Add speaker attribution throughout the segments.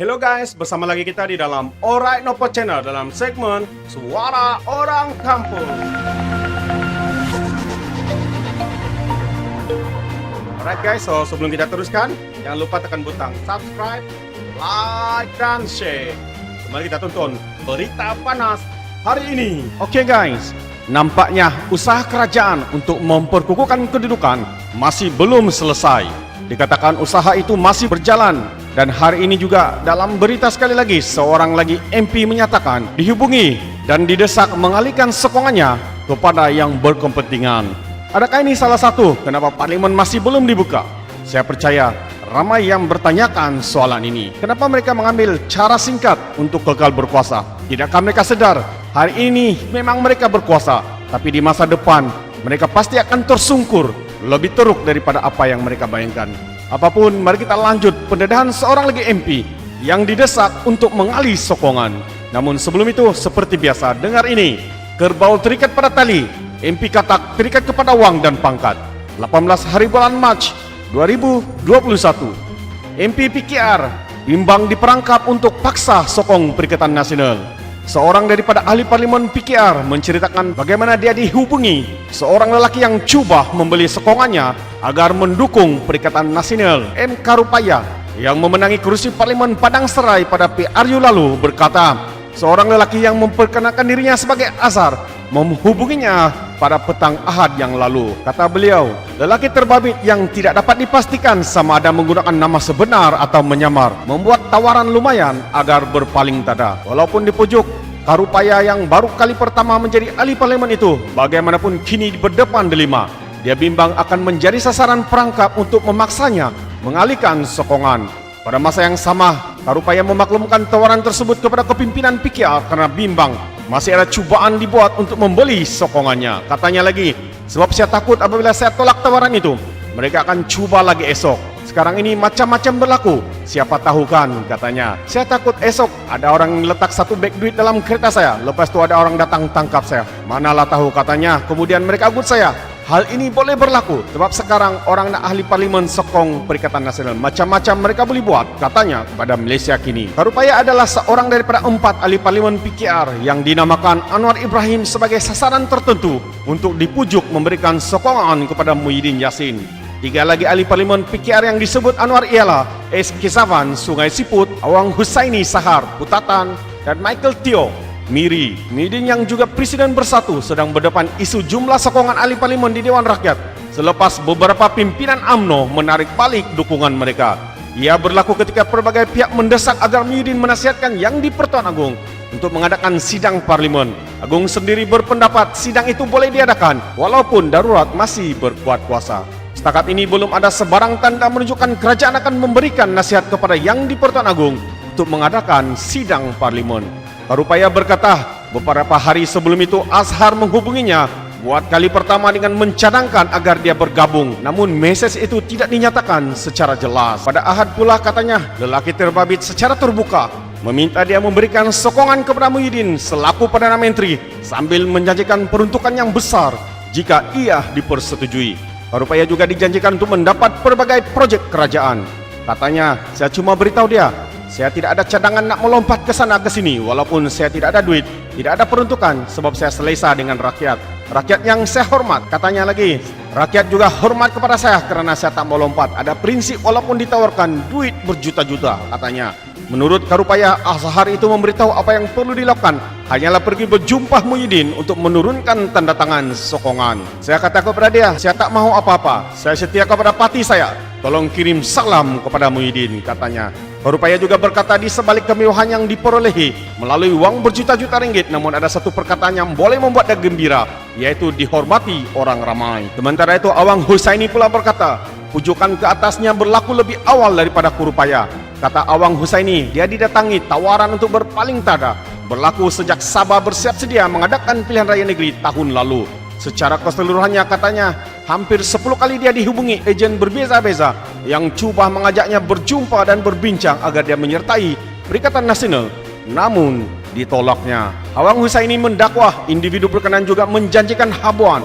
Speaker 1: Hello guys, bersama lagi kita di dalam Alright Nopo Channel dalam segmen Suara Orang Kampung. Alright guys, so sebelum kita teruskan, jangan lupa tekan butang subscribe, like, dan share. Mari kita tonton berita panas hari ini. Oke guys, nampaknya usaha kerajaan untuk memperkukuhkan kedudukan masih belum selesai. Dikatakan usaha itu masih berjalan. Dan hari ini juga dalam berita sekali lagi seorang lagi MP menyatakan dihubungi dan didesak mengalihkan sokongannya kepada yang berkepentingan. Adakah ini salah satu kenapa parlimen masih belum dibuka? Saya percaya ramai yang bertanyakan soalan ini. Kenapa mereka mengambil cara singkat untuk kekal berkuasa? Tidakkah mereka sedar hari ini memang mereka berkuasa, tapi di masa depan mereka pasti akan tersungkur lebih teruk daripada apa yang mereka bayangkan. Apapun, mari kita lanjut pendedahan seorang lagi MP yang didesak untuk mengalih sokongan. Namun sebelum itu, seperti biasa, dengar ini. Kerbau terikat pada tali, MP katak terikat kepada wang dan pangkat. 18 hari bulan Mac 2021. MP PKR bimbang diperangkap untuk paksa sokong Perikatan Nasional. Seorang daripada ahli parlimen PKR menceritakan bagaimana dia dihubungi seorang lelaki yang cuba membeli sokongannya agar mendukung Perikatan Nasional M. Karupaya yang memenangi kursi parlimen Padang Serai pada PRU lalu berkata seorang lelaki yang memperkenalkan dirinya sebagai Azhar menghubunginya pada petang Ahad yang lalu. Kata beliau, lelaki terbabit yang tidak dapat dipastikan sama ada menggunakan nama sebenar atau menyamar membuat tawaran lumayan agar berpaling tada. Walaupun di pujuk, Karupaya yang baru kali pertama menjadi ahli parlimen itu bagaimanapun kini berdepan delima. Dia bimbang akan menjadi sasaran perangkap untuk memaksanya mengalihkan sokongan. Pada masa yang sama, Karupaya memaklumkan tawaran tersebut kepada kepimpinan PKR karena bimbang masih ada cubaan dibuat untuk membeli sokongannya. Katanya lagi, sebab saya takut apabila saya tolak tawaran itu, mereka akan cuba lagi esok. Sekarang ini macam-macam berlaku, siapa tahu kan, katanya. Saya takut esok ada orang letak satu beg duit dalam kereta saya, lepas itu ada orang datang tangkap saya. Manalah tahu, katanya. Kemudian mereka agut saya. Hal ini boleh berlaku sebab sekarang orang nak ahli parlimen sokong Perikatan Nasional. Macam-macam mereka boleh buat, katanya kepada Malaysia kini. Karupaya adalah seorang daripada 4 ahli parlimen PKR yang dinamakan Anwar Ibrahim sebagai sasaran tertentu untuk dipujuk memberikan sokongan kepada Muhyiddin Yassin. 3 lagi ahli parlimen PKR yang disebut Anwar ialah S. Kesavan, Sungai Siput, Awang Husaini Sahar, Putatan, dan Michael Teo, Miri. Muhyiddin yang juga Presiden Bersatu sedang berdepan isu jumlah sokongan ahli parlimen di Dewan Rakyat selepas beberapa pimpinan UMNO menarik balik dukungan mereka. Ia berlaku ketika pelbagai pihak mendesak agar Muhyiddin menasihatkan Yang di-Pertuan Agong untuk mengadakan sidang parlimen. Agong sendiri berpendapat sidang itu boleh diadakan walaupun darurat masih berkuat kuasa. Setakat ini belum ada sebarang tanda menunjukkan kerajaan akan memberikan nasihat kepada Yang di-Pertuan Agong untuk mengadakan sidang parlimen. Karupaya berkata, beberapa hari sebelum itu Azhar menghubunginya buat kali pertama dengan mencadangkan agar dia bergabung. Namun mesej itu tidak dinyatakan secara jelas. Pada Ahad pula katanya, lelaki terbabit secara terbuka meminta dia memberikan sokongan kepada Muhyiddin selaku Perdana Menteri sambil menjanjikan peruntukan yang besar jika ia dipersetujui. Karupaya juga dijanjikan untuk mendapat berbagai proyek kerajaan. Katanya, saya cuma beritahu dia, saya tidak ada cadangan nak melompat ke sana ke sini walaupun saya tidak ada duit, tidak ada peruntukan sebab saya selesa dengan rakyat. Rakyat yang saya hormat, katanya lagi. Rakyat juga hormat kepada saya kerana saya tak mau lompat. Ada prinsip walaupun ditawarkan duit berjuta-juta, katanya. Menurut Karupaya, Azhar itu memberitahu apa yang perlu dilakukan hanyalah pergi berjumpa Muhyiddin untuk menurunkan tanda tangan sokongan. Saya kata kepada dia, saya tak mahu apa-apa. Saya setia kepada parti saya. Tolong kirim salam kepada Muhyiddin, katanya. Karupaya juga berkata di sebalik kemewahan yang diperolehi melalui wang berjuta-juta ringgit, namun ada satu perkataan yang boleh membuat dia gembira, yaitu dihormati orang ramai. Sementara itu Awang Husaini pula berkata, pujukan ke atasnya berlaku lebih awal daripada Karupaya. Kata Awang Husaini, dia didatangi tawaran untuk berpaling tada berlaku sejak Sabah bersiap sedia mengadakan pilihan raya negeri tahun lalu. Secara keseluruhannya katanya, hampir 10 kali dia dihubungi ejen berbeza-beza yang cuba mengajaknya berjumpa dan berbincang agar dia menyertai Perikatan Nasional, namun ditolaknya. Awang Husaini mendakwah individu berkenan juga menjanjikan habuan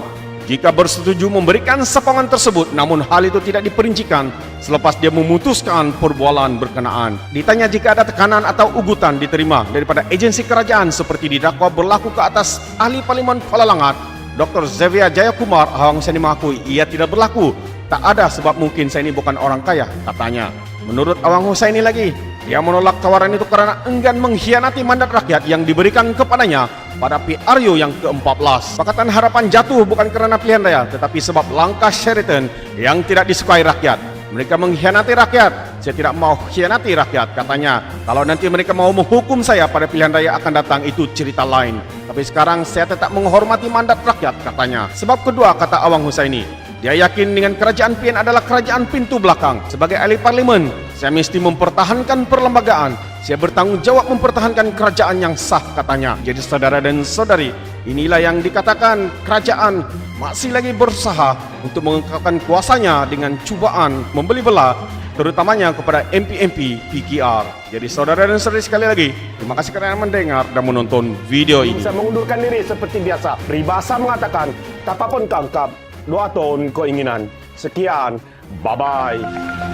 Speaker 1: jika bersetuju memberikan sokongan tersebut, namun hal itu tidak diperincikan selepas dia memutuskan perbualan berkenaan. Ditanya jika ada tekanan atau ugutan diterima daripada agensi kerajaan seperti didakwa berlaku ke atas ahli Parlimen Kuala Langat, Dr. Xavier Jayakumar Awang Husaini mengakui ia tidak berlaku. Tak ada sebab mungkin saya ini bukan orang kaya, katanya. Menurut Awang Husaini lagi, dia menolak tawaran itu karena enggan mengkhianati mandat rakyat yang diberikan kepadanya pada PRU yang ke-14. Pakatan Harapan jatuh bukan kerana pilihan raya, tetapi sebab langkah Sheraton yang tidak disukai rakyat. Mereka mengkhianati rakyat. Saya tidak mau khianati rakyat, katanya. Kalau nanti mereka mau menghukum saya pada pilihan raya akan datang, itu cerita lain. Tapi sekarang saya tetap menghormati mandat rakyat, katanya. Sebab kedua, kata Awang Husaini, dia yakin dengan kerajaan PN adalah kerajaan pintu belakang. Sebagai ahli parlimen, saya mesti mempertahankan perlembagaan. Saya bertanggung jawab mempertahankan kerajaan yang sah, katanya. Jadi saudara dan saudari, inilah yang dikatakan kerajaan masih lagi berusaha untuk mengekalkan kuasanya dengan cubaan membeli belah, terutamanya kepada MP-MP PKR. Jadi saudara dan saudari sekali lagi, terima kasih kerana mendengar dan menonton video ini.
Speaker 2: Saya mengundurkan diri seperti biasa. Peribahasa mengatakan, tapapun tangkap, doa tahun keinginan. Sekian, bye-bye.